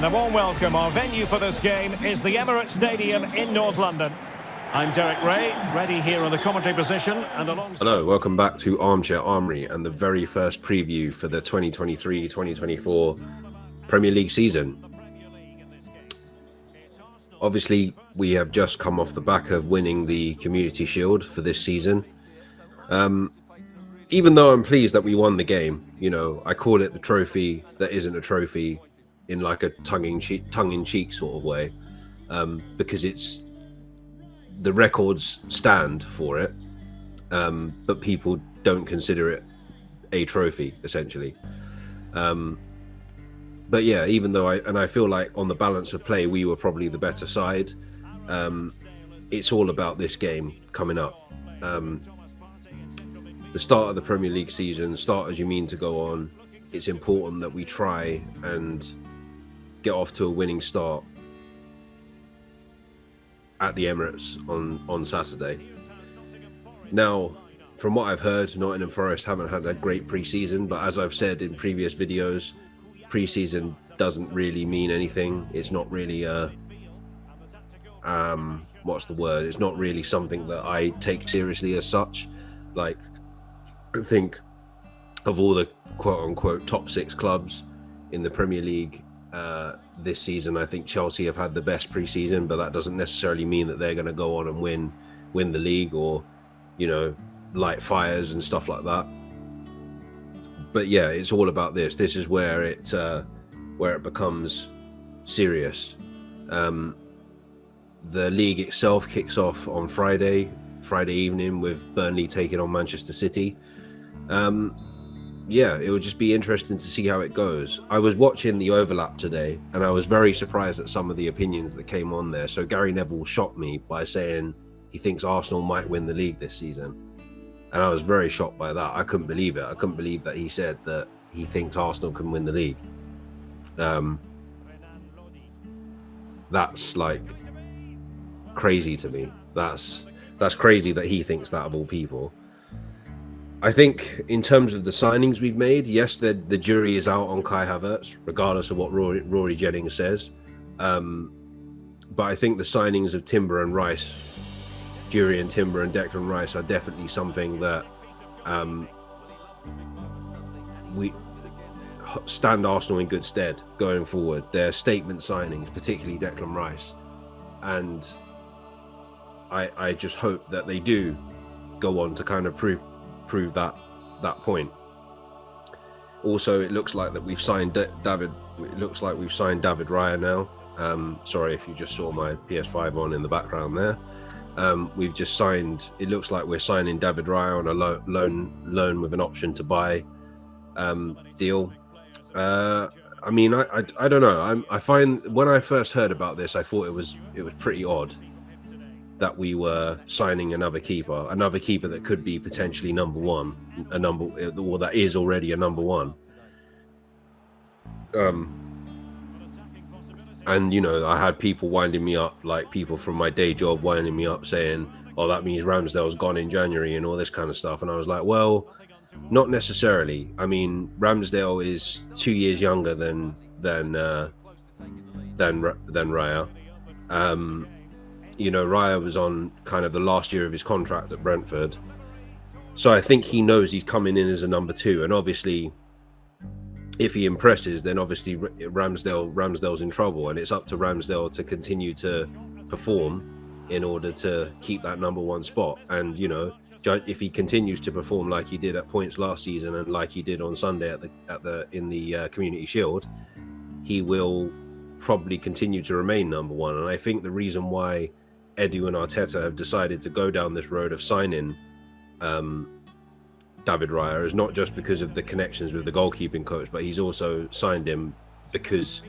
And a warm welcome. Our venue for this game is the Emirates Stadium in North London. I'm Derek Ray, ready here in the commentary position and alongside... Hello, welcome back to Armchair Armory and the very first preview for the 2023-2024 Premier League season. Obviously, we have just come off the back of winning the Community Shield for this season. Even though I'm pleased that we won the game, you know, I call it the trophy that isn't a trophy in like a tongue-in-cheek sort of way, because it's the records stand for it, but people don't consider it a trophy essentially. But yeah, even though I feel like on the balance of play we were probably the better side, it's all about this game coming up. The start of the Premier League season, start as you mean to go on. It's important that we try and get off to a winning start at the Emirates on Saturday. Now, from what I've heard, Nottingham Forest haven't had a great pre-season, but as I've said in previous videos, pre-season doesn't really mean anything. It's not really what's the word? It's not really something that I take seriously as such. Like, I think of all the quote-unquote top 6 clubs in the Premier League this season, I think Chelsea have had the best pre-season, but that doesn't necessarily mean that they're going to go on and win the league or, you know, light fires and stuff like that. But yeah, it's all about this. This is where it becomes serious. The league itself kicks off on Friday evening with Burnley taking on Manchester City. Yeah, it would just be interesting to see how it goes. I was watching the overlap today and I was very surprised at some of the opinions that came on there. So Gary Neville shocked me by saying he thinks Arsenal might win the league this season. And I was very shocked by that. I couldn't believe it. I couldn't believe that he said that he thinks Arsenal can win the league. That's like crazy to me. That's crazy that he thinks that of all people. I think in terms of the signings we've made, yes, the jury is out on Kai Havertz, regardless of what Rory Jennings says. But I think the signings of Timber and Rice, Jurriën Timber and Declan Rice, are definitely something that we stand Arsenal in good stead going forward. They're statement signings, particularly Declan Rice. And I just hope that they do go on to kind of prove that point. Also, it looks like that we've signed David Raya now. Sorry if you just saw my PS5 on in the background there. We've just signed. It looks like we're signing David Raya on a loan with an option to buy deal. I mean, I don't know. I find when I first heard about this, I thought it was pretty odd that we were signing another keeper that could be potentially number one, or that is already a number one. And you know, I had people winding me up, like people from my day job winding me up saying, oh, that means Ramsdale's gone in January and all this kind of stuff. And I was like, well, not necessarily. I mean, Ramsdale is 2 years younger than Raya. You know, Raya was on kind of the last year of his contract at Brentford. So I think he knows he's coming in as a number 2. And obviously, if he impresses, then obviously Ramsdale's in trouble. And it's up to Ramsdale to continue to perform in order to keep that number 1 spot. And, you know, if he continues to perform like he did at points last season and like he did on Sunday in the Community Shield, he will probably continue to remain number 1. And I think the reason why Edu and Arteta have decided to go down this road of signing David Raya is not just because of the connections with the goalkeeping coach, but he's also signed him because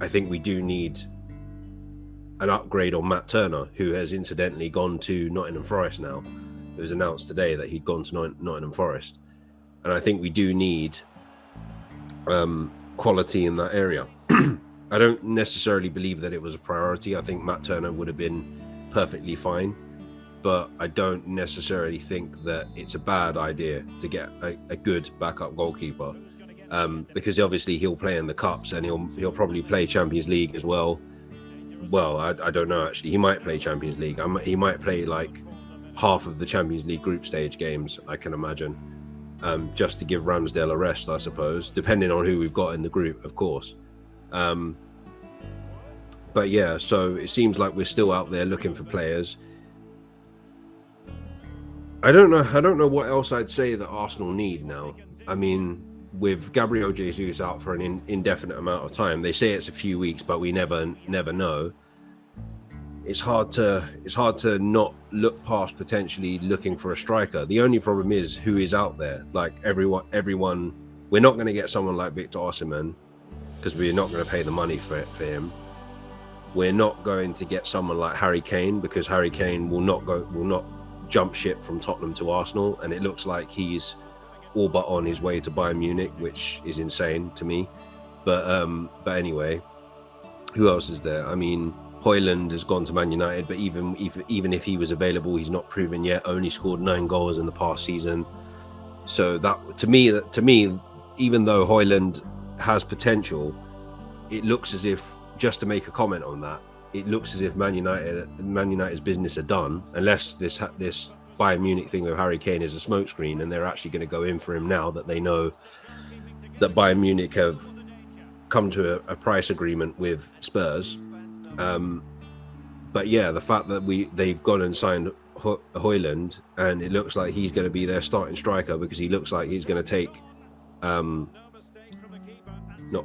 I think we do need an upgrade on Matt Turner, who has incidentally gone to Nottingham Forest now. It was announced today that he'd gone to Nottingham Forest. And I think we do need quality in that area. I don't necessarily believe that it was a priority. I think Matt Turner would have been perfectly fine, but I don't necessarily think that it's a bad idea to get a good backup goalkeeper. because obviously he'll play in the cups and he'll probably play Champions League as well. Well, I don't know actually. He might play Champions League. He might play like half of the Champions League group stage games, I can imagine, just to give Ramsdale a rest, I suppose, depending on who we've got in the group, of course. But yeah, so it seems like we're still out there looking for players. I don't know what else I'd say that Arsenal need now. I mean, with Gabriel Jesus out for an indefinite amount of time, they say it's a few weeks, but we never know. It's hard to not look past potentially looking for a striker. The only problem is who is out there. Like everyone, we're not going to get someone like Victor Osimhen because we're not going to pay the money for him. We're not going to get someone like Harry Kane because Harry Kane will not jump ship from Tottenham to Arsenal, and it looks like he's all but on his way to Bayern Munich, which is insane to me. But anyway, who else is there? I mean, Højlund has gone to Man United, but even if he was available, he's not proven yet. Only scored 9 goals in the past season. So that to me, even though Højlund has potential, it looks as if, just to make a comment on that, it looks as if Man United's business are done, unless this Bayern Munich thing with Harry Kane is a smokescreen, and they're actually going to go in for him now that they know that Bayern Munich have come to a price agreement with Spurs. But yeah, the fact that they've gone and signed Højlund, and it looks like he's going to be their starting striker because he looks like he's going to take not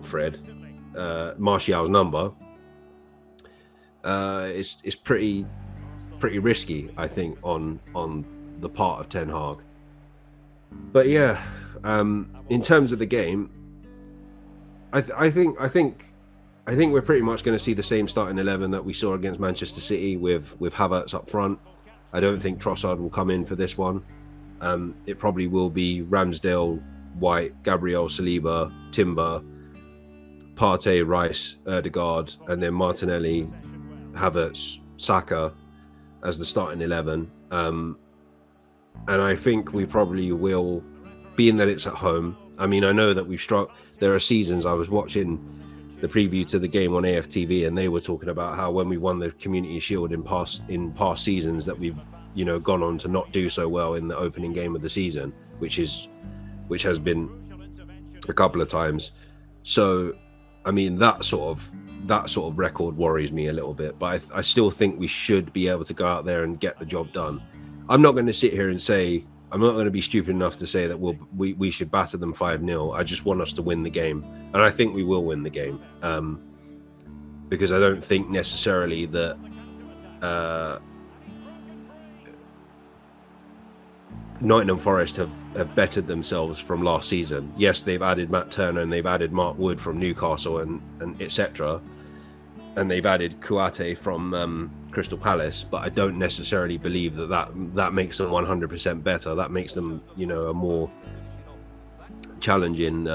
Fred, Martial's number. It's pretty risky, I think, on the part of Ten Hag. But yeah, in terms of the game, I think we're pretty much going to see the same starting 11 that we saw against Manchester City with Havertz up front. I don't think Trossard will come in for this one. It probably will be Ramsdale, White, Gabriel, Saliba, Timber, Partey, Rice, Ødegaard, and then Martinelli, Havertz, Saka as the starting 11. And I think we probably will, being that it's at home. I mean, I know that we've struck. There are seasons I was watching the preview to the game on AFTV, and they were talking about how when we won the Community Shield in past seasons that we've gone on to not do so well in the opening game of the season, which has been a couple of times. So I mean, that sort of record worries me a little bit, but I still think we should be able to go out there and get the job done. I'm not going to sit here and say, I'm not going to be stupid enough to say that we should batter them 5-0. I just want us to win the game, and I think we will win the game, because I don't think necessarily that Nottingham Forest have bettered themselves from last season. Yes, they've added Matt Turner and they've added Mark Wood from Newcastle and etc. And they've added Kouate from Crystal Palace, but I don't necessarily believe that makes them 100% better. That makes them, a more challenging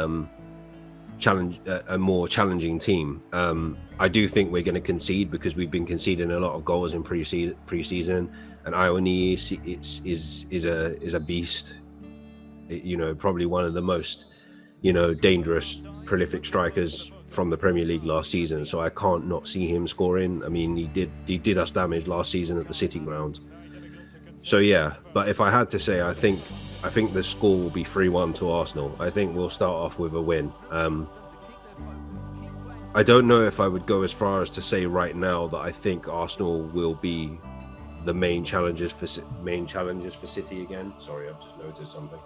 team. I do think we're going to concede because we've been conceding a lot of goals in pre-season. And Ione is a beast. Probably one of the most, dangerous, prolific strikers from the Premier League last season. So I can't not see him scoring. I mean, he did us damage last season at the City ground. So yeah, but if I had to say, I think the score will be 3-1 to Arsenal. I think we'll start off with a win. I don't know if I would go as far as to say right now that I think Arsenal will be the main challengers for City again. Sorry, I've just noticed something.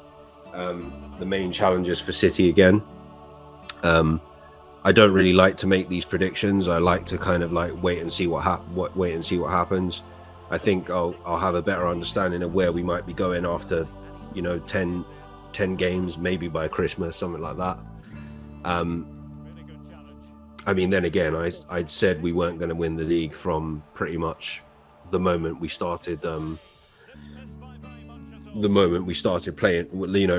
The main challengers for City again. I don't really like to make these predictions. I like to kind of wait and see what happens. I think I'll have a better understanding of where we might be going after 10 games, maybe by Christmas, something like that. I mean, then again, I'd said we weren't going to win the league from pretty much the moment we started playing,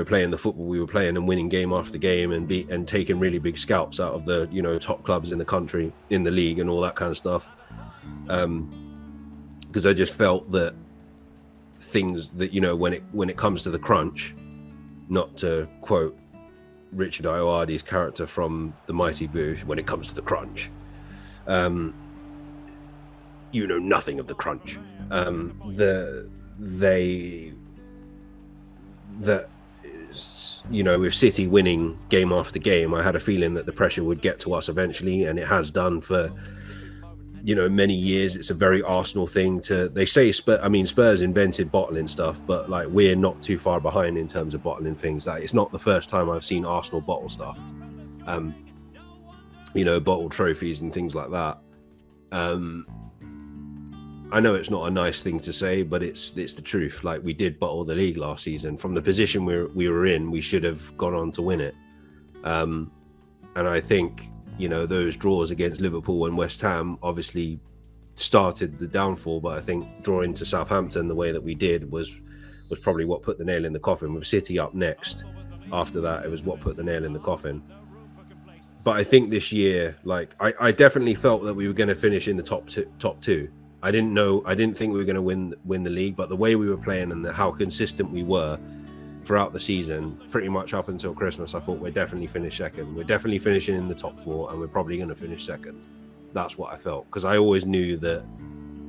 playing the football we were playing and winning game after game and taking really big scalps out of the top clubs in the country, in the league, and all that kind of stuff. Because I just felt that things that when it comes to the crunch, not to quote Richard Ayoade's character from The Mighty Boosh, when it comes to the crunch, you know nothing of the crunch. With City winning game after game, I had a feeling that the pressure would get to us eventually, and it has done for many years. It's a very Arsenal thing they say Spurs invented bottling stuff, but like, we're not too far behind in terms of bottling things. Like, it's not the first time I've seen Arsenal bottle stuff, bottle trophies and things like that. I know it's not a nice thing to say, but it's the truth. Like, we did bottle the league last season. From the position we were in, we should have gone on to win it. And I think, those draws against Liverpool and West Ham obviously started the downfall, but I think drawing to Southampton the way that we did was probably what put the nail in the coffin. With City up next after that, it was what put the nail in the coffin. But I think this year, like, I definitely felt that we were going to finish in the top two. I didn't think we were going to win the league, but the way we were playing and how consistent we were throughout the season, pretty much up until Christmas, I thought we're definitely finish second. We're definitely finishing in the top four, and we're probably going to finish second. That's what I felt, because I always knew that,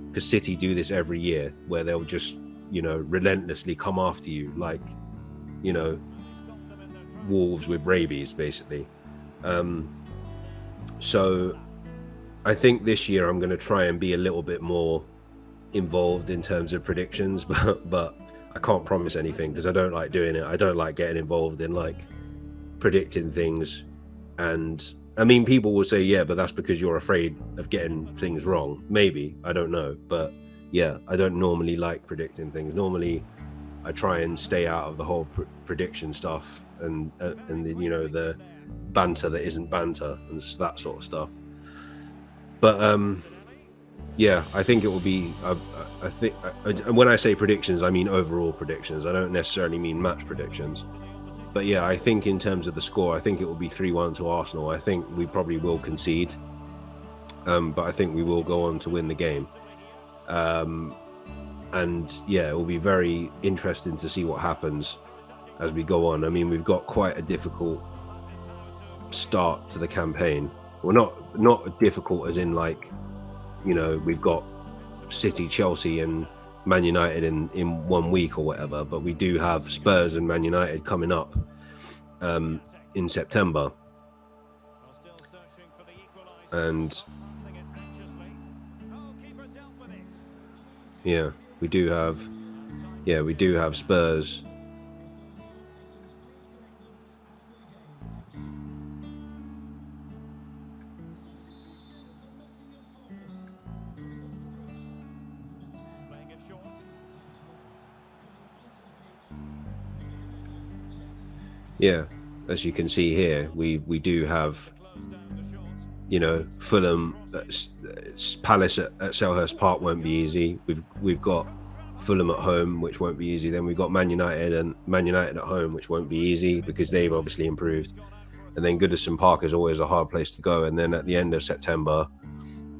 because City do this every year, where they'll just, relentlessly come after you, like, wolves with rabies, basically. So I think this year I'm going to try and be a little bit more involved in terms of predictions, but I can't promise anything, because I don't like doing it. I don't like getting involved in, like, predicting things. And I mean, people will say, yeah, but that's because you're afraid of getting things wrong. Maybe, I don't know. But yeah, I don't normally like predicting things. Normally I try and stay out of the whole prediction stuff and the banter that isn't banter and that sort of stuff. But yeah, I think it will be. I think when I say predictions, I mean overall predictions. I don't necessarily mean match predictions. But yeah, I think in terms of the score, I think it will be 3-1 to Arsenal. I think we probably will concede, but I think we will go on to win the game. And yeah, it will be very interesting to see what happens as we go on. I mean, we've got quite a difficult start to the campaign. Well, not difficult as in, like, we've got City, Chelsea and Man United in 1 week or whatever, but we do have Spurs and Man United coming up in September. And yeah, we do have Spurs. Yeah, as you can see here, we do have, Fulham, Palace at Selhurst Park won't be easy. We've got Fulham at home, which won't be easy. Then we've got Man United at home, which won't be easy because they've obviously improved. And then Goodison Park is always a hard place to go. And then at the end of September,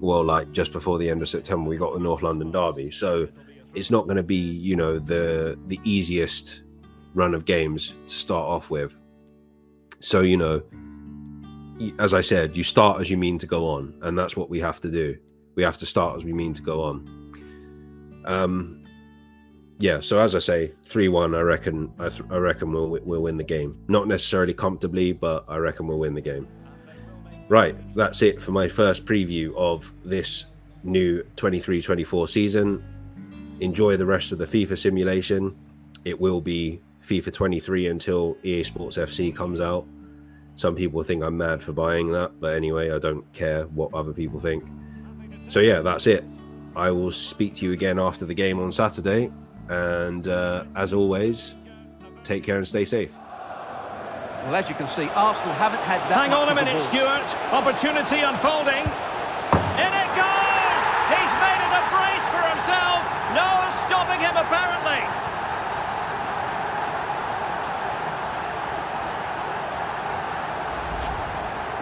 well, like just before the end of September, we got the North London Derby. So it's not going to be, the easiest run of games to start off with. So, as I said, you start as you mean to go on, and that's what we have to do. We have to start as we mean to go on. Yeah, so as I say, 3-1, I reckon we'll win the game. Not necessarily comfortably, but I reckon we'll win the game. Right, that's it for my first preview of this new 23-24 season. Enjoy the rest of the FIFA simulation. It will be FIFA 23 until EA Sports FC comes out. Some people think I'm mad for buying that, but anyway, I don't care what other people think. So yeah, that's it. I will speak to you again after the game on Saturday, and as always, take care and stay safe. Well, as you can see, Arsenal haven't had that. Hang on a minute, Stuart. Opportunity unfolding. In it goes! He's made it a brace for himself. No stopping him, apparently.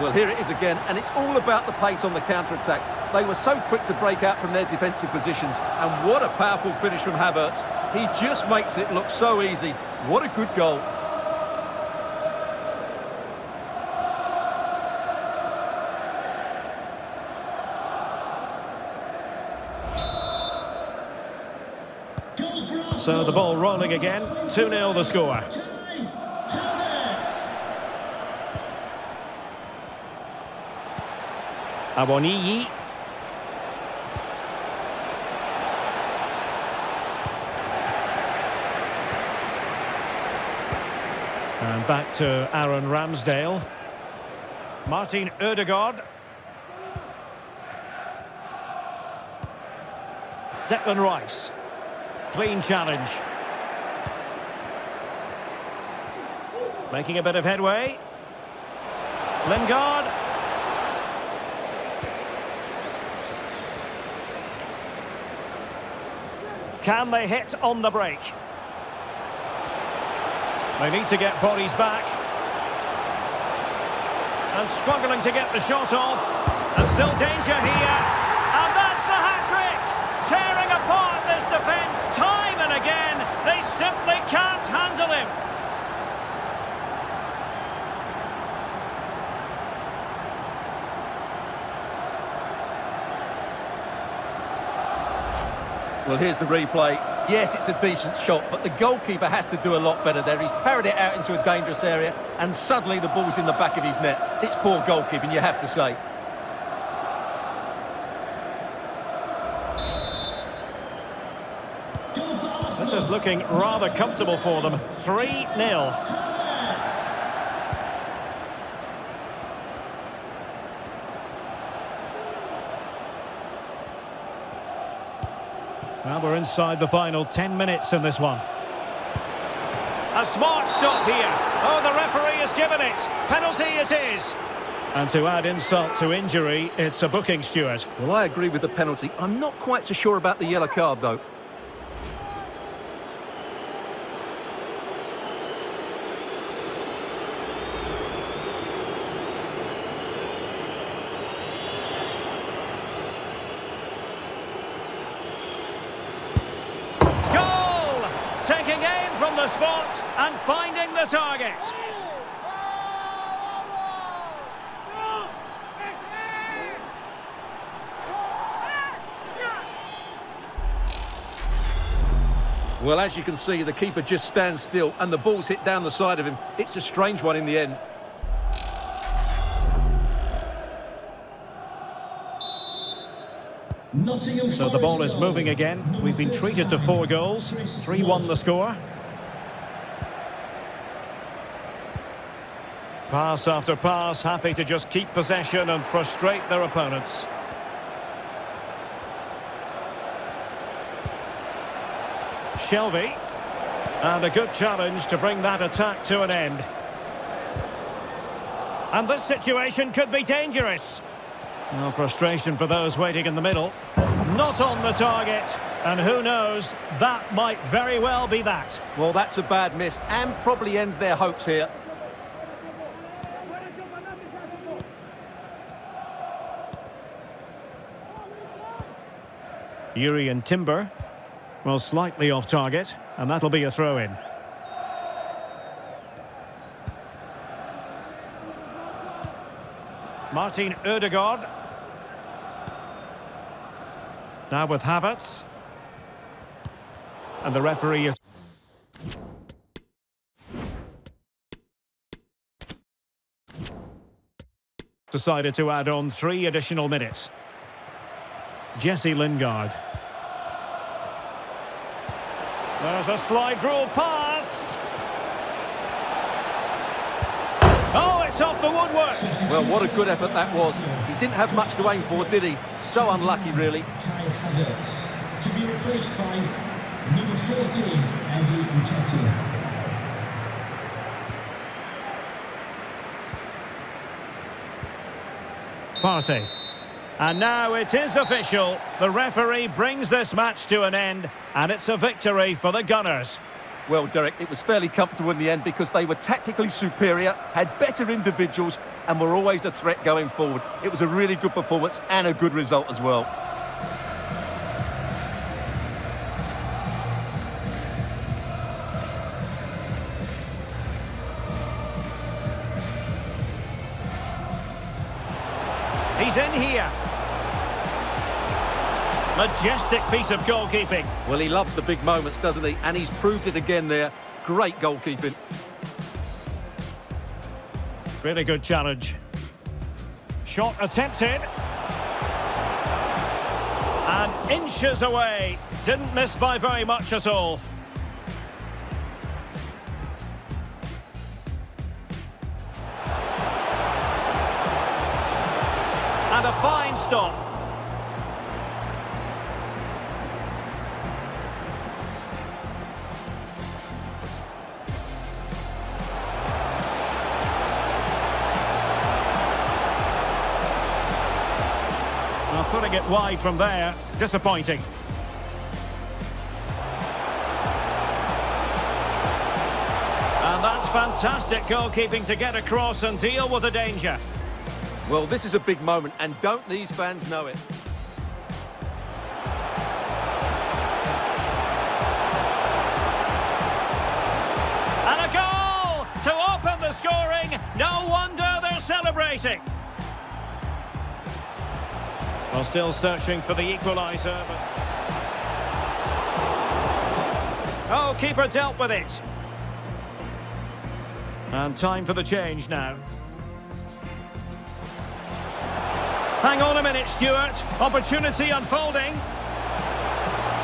Well, here it is again, and it's all about the pace on the counter-attack. They were so quick to break out from their defensive positions, and what a powerful finish from Havertz. He just makes it look so easy. What a good goal. So the ball rolling again. 2-0 the score. Awoniyi. And back to Aaron Ramsdale. Martin Ødegaard. Declan Rice. Clean challenge. Making a bit of headway. Lingard. Can they hit on the break? They need to get bodies back. And struggling to get the shot off. And still danger here. And that's the hat-trick! Tearing apart this defence time and again. They simply can't handle him. Well, here's the replay. Yes, it's a decent shot, but the goalkeeper has to do a lot better there. He's parried it out into a dangerous area, and suddenly the ball's in the back of his net. It's poor goalkeeping, you have to say. This is looking rather comfortable for them. 3-0. Well, we're inside the final 10 minutes in this one. A smart stop here. Oh, the referee has given it. Penalty it is. And to add insult to injury, it's a booking, Stuart. Well, I agree with the penalty. I'm not quite so sure about the yellow card, though. Taking aim from the spot and finding the target. Well, as you can see, the keeper just stands still and the ball's hit down the side of him. It's a strange one in the end. Nottingham Forest. So the ball is moving again. We've been treated to 4 goals. 3-1 the score. Pass after pass, happy to just keep possession and frustrate their opponents. Shelby. And a good challenge to bring that attack to an end. And this situation could be dangerous. No frustration for those waiting in the middle. Not on the target, and who knows, that might very well be that. Well, that's a bad miss, and probably ends their hopes here. Yuri and Timber, well, slightly off target, and that'll be a throw-in. Martin Ødegaard. Now with Havertz. And the referee is... decided to add on 3 additional minutes. Jesse Lingard. There's a slide rule pass. Oh, it's off the woodwork. Well, what a good effort that was. He didn't have much to aim for, did he? So unlucky, really. To be replaced by number 14, Eddie Nketiah. Partey. And now it is official. The referee brings this match to an end, and it's a victory for the Gunners. Well, Derek, it was fairly comfortable in the end because they were tactically superior, had better individuals, and were always a threat going forward. It was a really good performance and a good result as well. He's in here. Majestic piece of goalkeeping. Well, he loves the big moments, doesn't he? And he's proved it again there. Great goalkeeping. Really good challenge. Shot attempted. And inches away. Didn't miss by very much at all. And a fine stop. Well, putting it wide from there, disappointing. And that's fantastic goalkeeping to get across and deal with the danger. Well, this is a big moment, and don't these fans know it? And a goal to open the scoring. No wonder they're celebrating. Well, still searching for the equaliser, but... Oh, keeper dealt with it. And time for the change now. Hang on a minute, Stuart. Opportunity unfolding.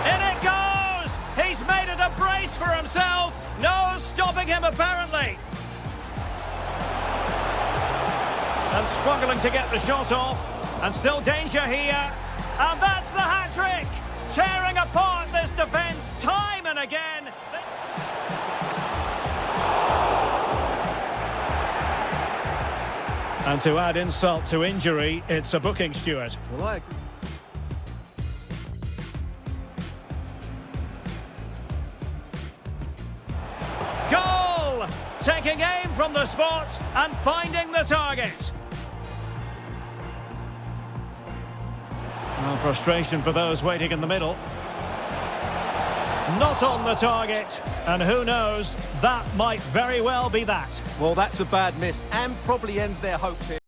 In it goes! He's made it a brace for himself. No stopping him, apparently. And struggling to get the shot off. And still danger here. And that's the hat-trick! Tearing apart this defence time and again. And to add insult to injury, it's a booking, Stuart. Well, I agree. Goal! Taking aim from the spot and finding the target. Well, frustration for those waiting in the middle. Not on the target, and who knows, that might very well be that. Well, that's a bad miss, and probably ends their hopes here.